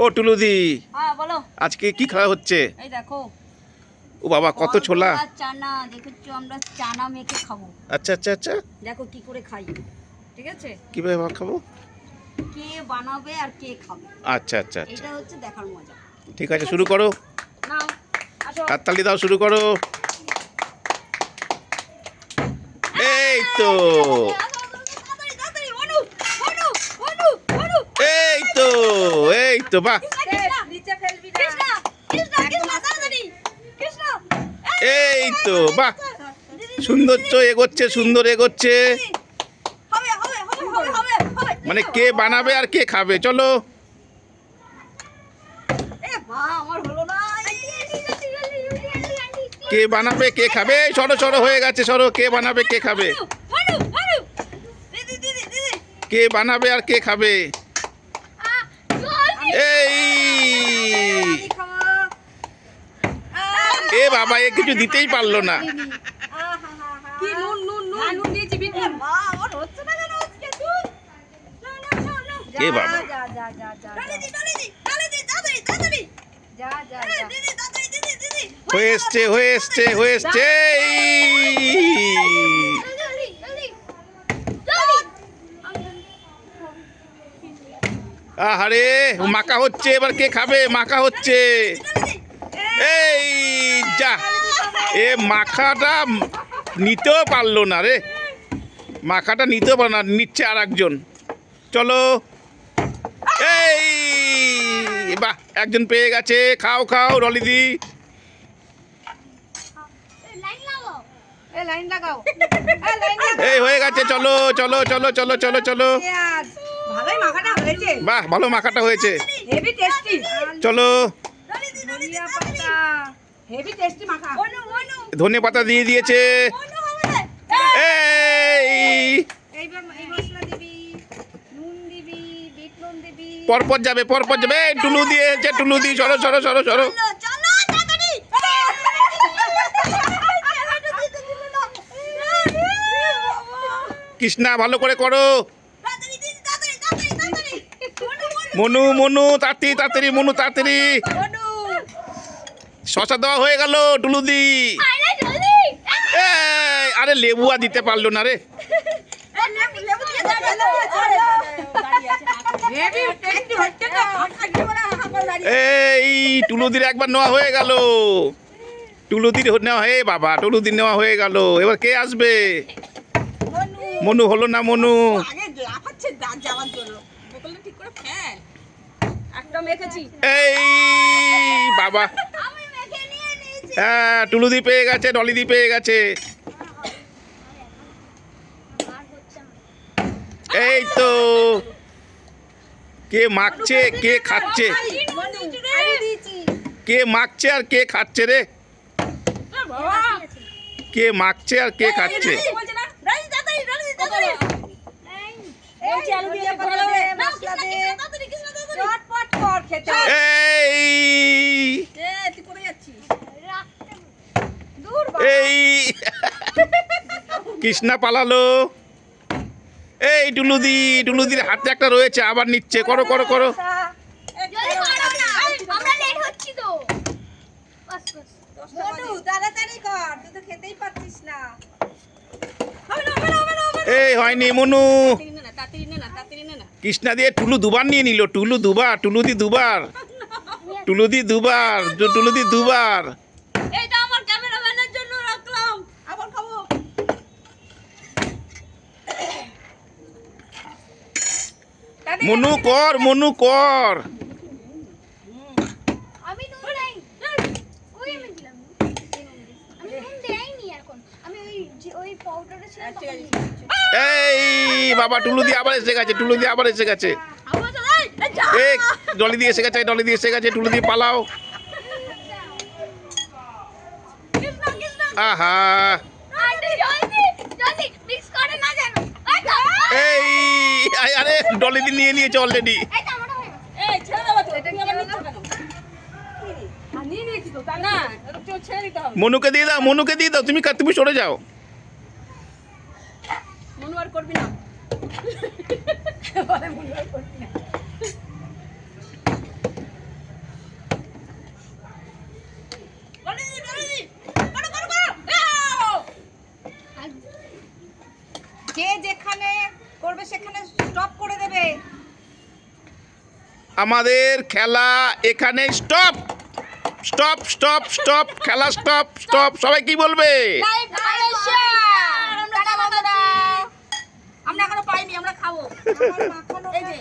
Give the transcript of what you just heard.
ও টুলুদি, হ্যাঁ বলো। আজকে কি খাওয়া হচ্ছে? এই দেখো ও বাবা, কত ছোলা! চানা দেখেছো, আমরা চানা মেখে খাবো। আচ্ছা আচ্ছা আচ্ছা, দেখো কি করে খাই, ঠিক আছে? কিভাবে খাবো? কে বানাবে আর কে খাবে, আচ্ছা আচ্ছা আচ্ছা, এটা হচ্ছে দেখার মজা। ঠিক আছে, শুরু করো। নাও আসো। হাততালি দাও, শুরু করো। এই তো, তাড়াতাড়ি তাড়াতাড়ি, অনু অনু অনু অনু। এই তো, এই তো, বাহ! নিচে ফেলবি না কৃষ্ণ, কৃষ্ণ কৃষ্ণ, তাড়াতাড়ি কৃষ্ণ। এই তো, বাহ! সুন্দর তো এগোচ্ছে, সুন্দর এগোচ্ছে। হবে হবে হবে হবে হবে হবে। মানে কে বানাবে আর কে খাবে, চলো। এ বাহ, আমার হলো না। কে বানাবে কে খাবে, সরো সরো হয়ে গেছে, সরো। কে বানাবে কে খাবে, অনু অনু, দিদি দিদি দিদি। কে বানাবে আর কে খাবে? এই, আমি খাবো। এ বাবা, এ কিছু দিতেই পারলো না। কি নুন নুন নুন নুন দিয়েছি বিট্টু। মা আমার হচ্ছে না কেন আজকে দুধ? না না না না। এ বাবা। যা যা যা যা। ডালে দি ডালে দি ডালে দি, তাড়াতাড়ি তাড়াতাড়ি। যা যা যা। দিদি তাড়াতাড়ি দিদি দিদি। হয়ে এসছে, হয়ে এসছে, হয়ে এসছে। জলদি জলদি জলদি। আহারে, মাখা হচ্ছে, এবার কে খাবে? মাখা হচ্ছে। এই যা, এ মাখাটা নিতেও পারলো না রে, মাখাটা নিতেও পারলো না, নিচ্ছে আর একজন। চলো, এই বাহ, একজন পেয়ে গেছে। খাও খাও রলিদি। লাইন লাগাও, এ লাইন লাগাও, এ লাইন লাগাও। এই হয়ে গেছে, চলো চলো চলো চলো চলো চলো। ভালোই মাখাটা হয়েছে। বাহ, ভালো মাখাটা হয়েছে। Heavy tasty. চলো, ধনিয়া পাতা, হেভি টেস্টি মাখা। অনু অনু ধনে পাতা দিয়ে দিয়েছে। অনু হবে। এই এইবার এই মশলা দিবি, নুন দিবি, বিট নুন দিবি। পরপর যাবে, পরপর যাবে। এই টুলু দিয়েছে, টুলু দি, সরো সরো সরো সরো। চলো চলো তাড়াতাড়ি। কৃষ্ণা, ভালো করে করো। তাড়াতাড়ি দিদি, তাড়াতাড়ি তাড়াতাড়ি তাড়াতাড়ি। মনু মনু, তাড়াতাড়ি তাড়াতাড়ি, মনু তাড়াতাড়ি। অনু শশা দেওয়া হয়ে গেল, টুলু দি। আরে জলদি। এই, আরে লেবু আর দিতে পারলো না রে। লেবু লেবু দিয়ে দাও, লেবু আছে। হেভি টেস্টি হচ্ছে তো। আজকে বড় হাঁপার বাড়ি। এই টুলুদির একবার নেওয়া হয়ে গেল, টুলুদির নেওয়া, হে বাবা, টুলুদির নেওয়া হয়ে গেল। এবার কে আসবে? অনু মনু হলো না, মনু। আগে লাফাচ্ছে দাঁত যাওয়ার জন্য। বোতলটা ঠিক করে ফেল। একটা মেখেছি। এই বাবা, আমি মেখে নিয়ে নিয়েছি। হ্যাঁ, টুলুদি পেয়ে গেছে, ডলিদি পেয়ে গেছে। এই তো, কে মাখছে কে খাচ্ছে, আমি দিয়েছি। কে মাখছে আর কে খাচ্ছে রে, বাবা কে মাখছে আর কে খাচ্ছে। বলছে না, রাজি তাড়াতাড়ি রাজি তাড়াতাড়ি। এই চালু দিয়ে ভালোভাবে মশলা দে। তাড়াতাড়ি কৃষ্ণ তাড়াতাড়ি। চটপট কর খেতে। এই এ তুই করে যাচ্ছিস। দূর বাবা। এই কৃষ্ণা পালালো। এই টুলুদি, টুলুদির হাতে একটা রয়েছে, আবার নিচ্ছে। করো করো করো। জলদি করো না, আমরা লেট হচ্ছি তো। বাস বাস। মোটু তাড়াতাড়ি কর, তুই তো খেতেই পারছিস না। হবে না হবে না হবে না হবে না। এই হয়নি, মনু। তাড়াতাড়ি নে না তাড়াতাড়ি নে না তাড়াতাড়ি নে না। কৃষ্ণা দিয়ে টুলু দুবার নিয়ে নিল, টুলু দুবার, টুলুদি দুবার, টুলুদি দুবার, টুলুদি দুবার। এইটা আমার ক্যামেরাম্যানের জন্য রাখলাম। আবার খাবো। মনু কর, মনু কর। আমি নুন দেই ওই আমি দিলাম আমি নুন দেইনি এখন আমি ওই পাউডারটা ছিল তখন দিয়েছি। এই বাবা, টুলুদি আবার এসে গেছে, টুলুদি আবার এসে গেছে। আবার চল, এই যা। এই ডলি দিয়ে এসে গেছে, ডলি দিয়ে এসে গেছে, টুলুদি পালাও। কৃষ্ণ কৃষ্ণ। আহা, আরে জলদি জলদি মিক্স করে না জানো এই আরে ডলিদি নিয়ে নিয়েছে অলরেডি। এই তো আমারটা হয়ে গেছে এই ছেড়ে দাও তো, তুমি আবার নিচ্ছ কেন? আর নিয়ে নিয়েছি তো, তাই না? একটু ছেড়ে দিতে হবে। মনুকে দিয়ে দাও, মনুকে দিয়ে দাও। তুমি সরে যাও। মনু আর করবি না। বলে মনু আর করবি না। যে যেখানে করবে সেখানে স্টপ করে দেবে। আমাদের খেলা এখানে স্টপ স্টপ স্টপ স্টপ খেলা স্টপ স্টপ সবাই কি বলবে আমরা এখনো পাইনি, আমরা খাবো। এই যে